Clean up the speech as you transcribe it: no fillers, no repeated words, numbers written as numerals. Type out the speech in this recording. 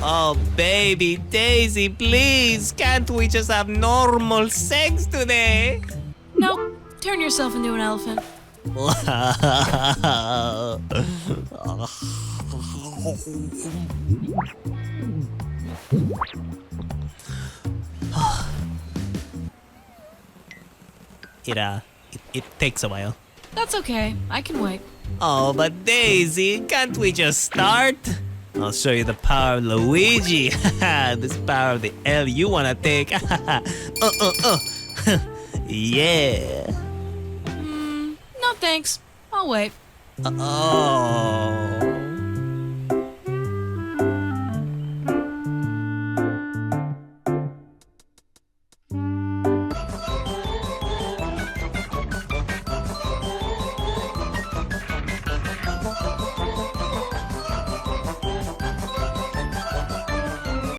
Oh, baby Daisy, please, can't we just have normal sex today? Nope. Turn yourself into an elephant. It takes a while. That's okay. I can wait. Oh, but Daisy, can't we just start? I'll show you the power of Luigi. This power of the L you wanna take. Yeah. No thanks. I'll wait. Oh.